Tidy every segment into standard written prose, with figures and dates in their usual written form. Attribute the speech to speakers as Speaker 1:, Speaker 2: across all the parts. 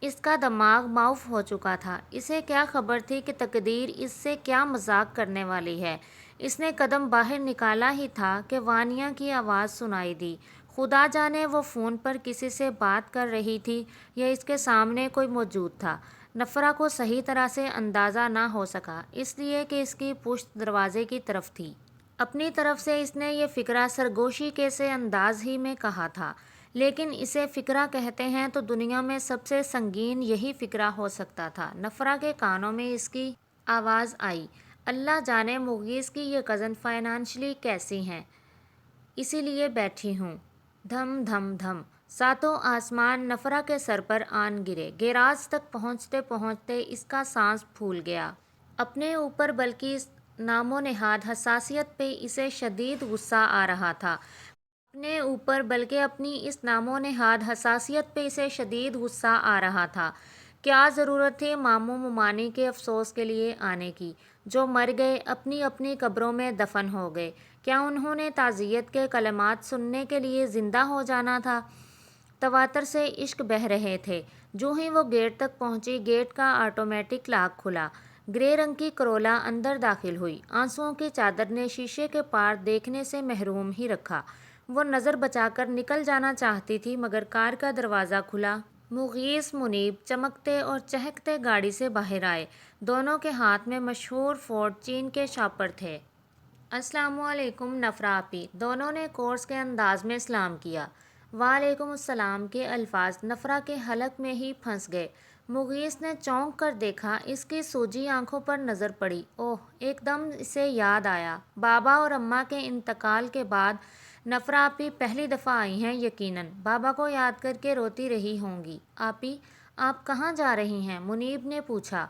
Speaker 1: اس کا دماغ معاف ہو چکا تھا۔ اسے کیا خبر تھی کہ تقدیر اس سے کیا مذاق کرنے والی ہے۔ اس نے قدم باہر نکالا ہی تھا کہ وانیا کی آواز سنائی دی۔ خدا جانے وہ فون پر کسی سے بات کر رہی تھی یا اس کے سامنے کوئی موجود تھا۔ نفرہ کو صحیح طرح سے اندازہ نہ ہو سکا، اس لیے کہ اس کی پشت دروازے کی طرف تھی۔ اپنی طرف سے اس نے یہ فقرہ سرگوشی کے سے انداز ہی میں کہا تھا، لیکن اسے فقرہ کہتے ہیں تو دنیا میں سب سے سنگین یہی فقرہ ہو سکتا تھا۔ نفرہ کے کانوں میں اس کی آواز آئی، اللہ جانے مغیث کی یہ کزن فائنانشلی کیسی ہیں، اسی لیے بیٹھی ہوں۔ دھم دھم دھم ساتوں آسمان نفرہ کے سر پر آن گرے۔ گیراج تک پہنچتے پہنچتے اس کا سانس پھول گیا۔ اپنے اوپر بلکہ اس نام و نہاد حساسیت پہ اسے شدید غصہ آ رہا تھا۔ اپنے اوپر بلکہ اپنی اس نام و نہاد حساسیت پہ اسے شدید غصہ آ رہا تھا۔ کیا ضرورت تھی ماموں ممانی کے افسوس کے لیے آنے کی، جو مر گئے، اپنی اپنی قبروں میں دفن ہو گئے؟ کیا انہوں نے تعزیت کے کلمات سننے کے لیے زندہ ہو جانا تھا؟ تواتر سے عشق بہہ رہے تھے۔ جو ہی وہ گیٹ تک پہنچی، گیٹ کا آٹومیٹک لاک کھلا۔ گرے رنگ کی کرولا اندر داخل ہوئی۔ آنسوؤں کی چادر نے شیشے کے پار دیکھنے سے محروم ہی رکھا۔ وہ نظر بچا کر نکل جانا چاہتی تھی مگر کار کا دروازہ کھلا۔ مغیث منیب چمکتے اور چہکتے گاڑی سے باہر آئے۔ دونوں کے ہاتھ میں مشہور فورڈ چین کے شاپر تھے۔ السلام علیکم نفرہ آپی، دونوں نے کورس کے انداز میں سلام کیا۔ وعلیکم السلام کے الفاظ نفرہ کے حلق میں ہی پھنس گئے۔ مغیث نے چونک کر دیکھا، اس کی سوجی آنکھوں پر نظر پڑی۔ اوہ، ایک دم اسے یاد آیا، بابا اور اماں کے انتقال کے بعد نفرہ آپی پہلی دفعہ آئی ہیں، یقیناً بابا کو یاد کر کے روتی رہی ہوں گی۔ آپی، آپ کہاں جا رہی ہیں؟ منیب نے پوچھا۔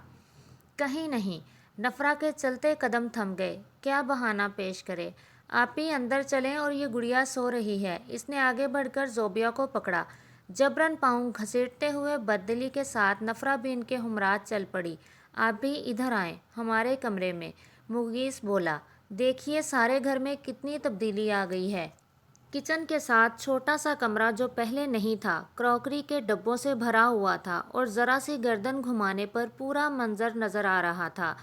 Speaker 1: کہیں نہیں۔ نفرہ کے چلتے قدم تھم گئے۔ کیا بہانہ پیش کرے؟ آپی اندر چلیں اور یہ گڑیا سو رہی ہے۔ اس نے آگے بڑھ کر زوبیہ کو پکڑا۔ جبراً پاؤں گھسیٹتے ہوئے بددلی کے ساتھ نفرہ بھی ان کے ہمراہ چل پڑی۔ آپ بھی ادھر آئیں، ہمارے کمرے میں، مغیث بولا۔ دیکھیے سارے گھر میں کتنی تبدیلی آ گئی ہے۔ کچن کے ساتھ چھوٹا سا کمرہ جو پہلے نہیں تھا، کراکری کے ڈبوں سے بھرا ہوا تھا اور ذرا سی گردن گھمانے پر پورا منظر نظر آ رہا تھا۔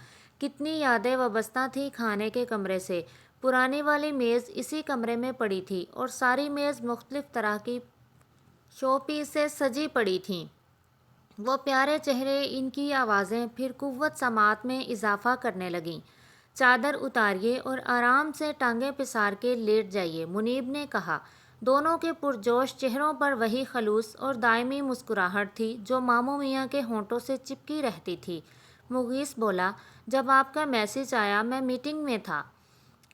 Speaker 1: کتنی یادیں وابستہ تھیں کھانے کے کمرے سے۔ پرانی والی میز اسی کمرے میں پڑی تھی اور ساری میز مختلف طرح کی شو پیس سے سجی پڑی تھیں۔ وہ پیارے چہرے، ان کی آوازیں پھر قوت سماعت میں اضافہ کرنے لگیں۔ چادر اتاریے اور آرام سے ٹانگیں پسار کے لیٹ جائیے، منیب نے کہا۔ دونوں کے پرجوش چہروں پر وہی خلوص اور دائمی مسکراہٹ تھی جو ماموں میاں کے ہونٹوں سے چپکی رہتی تھی۔ مغیث بولا، جب آپ کا میسج آیا میں میٹنگ میں تھا۔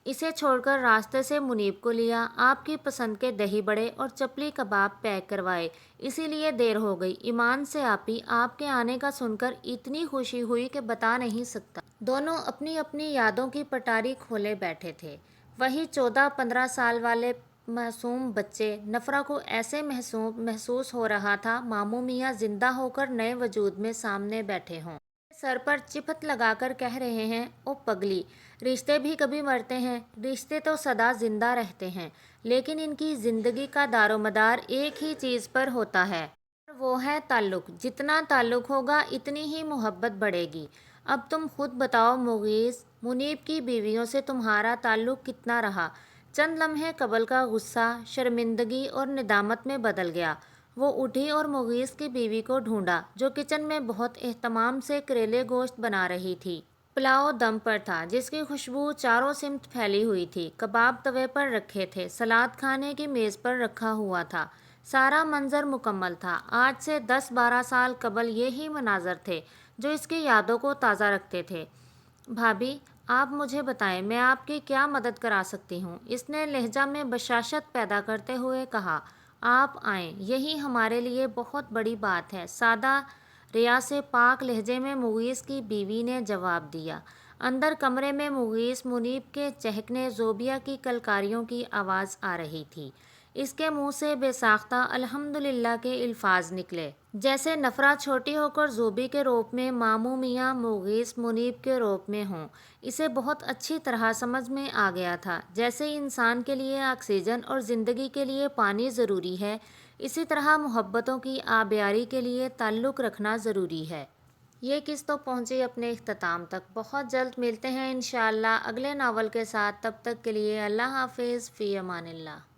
Speaker 1: اسے چھوڑ کر راستے سے منیب کو لیا، آپ کی پسند کے دہی بڑے اور چپلی کباب پیک کروائے، اسی لیے دیر ہو گئی۔ ایمان سے آپی، آپ کے آنے کا سن کر اتنی خوشی ہوئی کہ بتا نہیں سکتا۔ دونوں اپنی اپنی یادوں کی پٹاری کھولے بیٹھے تھے۔ وہی 14-15 سال والے معصوم بچے۔ نفرہ کو ایسے محسوس ہو رہا تھا ماموں میاں زندہ ہو کر نئے وجود میں سامنے بیٹھے ہوں۔ سر پر چپت لگا کر کہہ رہے ہیں، او پگلی، رشتے بھی کبھی مرتے ہیں، رشتے تو سدا زندہ رہتے ہیں، لیکن ان کی زندگی کا دار و مدار ایک ہی چیز پر ہوتا ہے، اور وہ ہے تعلق۔ جتنا تعلق ہوگا اتنی ہی محبت بڑھے گی۔ اب تم خود بتاؤ مغیث، منیب کی بیویوں سے تمہارا تعلق کتنا رہا؟ چند لمحے قبل کا غصہ شرمندگی اور ندامت میں بدل گیا۔ وہ اٹھی اور مغیث کی بیوی کو ڈھونڈا جو کچن میں بہت اہتمام سے کریلے گوشت بنا رہی تھی۔ پلاؤ دم پر تھا جس کی خوشبو چاروں سمت پھیلی ہوئی تھی۔ کباب توے پر رکھے تھے، سلاد کھانے کی میز پر رکھا ہوا تھا۔ سارا منظر مکمل تھا۔ آج سے 10-12 سال قبل یہی مناظر تھے جو اس کی یادوں کو تازہ رکھتے تھے۔ بھابھی، آپ مجھے بتائیں میں آپ کی کیا مدد کرا سکتی ہوں؟ اس نے لہجہ میں بشاشت پیدا کرتے ہوئے کہا۔ آپ آئیں، یہی ہمارے لیے بہت بڑی بات ہے، سادہ ریا سے پاک لہجے میں مغیث کی بیوی نے جواب دیا۔ اندر کمرے میں مغیث منیب کے چہکنے، زوبیہ کی کلکاریوں کی آواز آ رہی تھی۔ اس کے منہ سے بے ساختہ الحمدللہ کے الفاظ نکلے، جیسے نفرہ چھوٹی ہو کر زوبی کے روپ میں، ماموں میاں مغیث منیب کے روپ میں ہوں۔ اسے بہت اچھی طرح سمجھ میں آ گیا تھا، جیسے انسان کے لیے آکسیجن اور زندگی کے لیے پانی ضروری ہے، اسی طرح محبتوں کی آبیاری کے لیے تعلق رکھنا ضروری ہے۔ یہ قسط تو پہنچی اپنے اختتام تک۔ بہت جلد ملتے ہیں انشاءاللہ اگلے ناول کے ساتھ، تب تک کے لیے اللہ حافظ، فی امان اللہ۔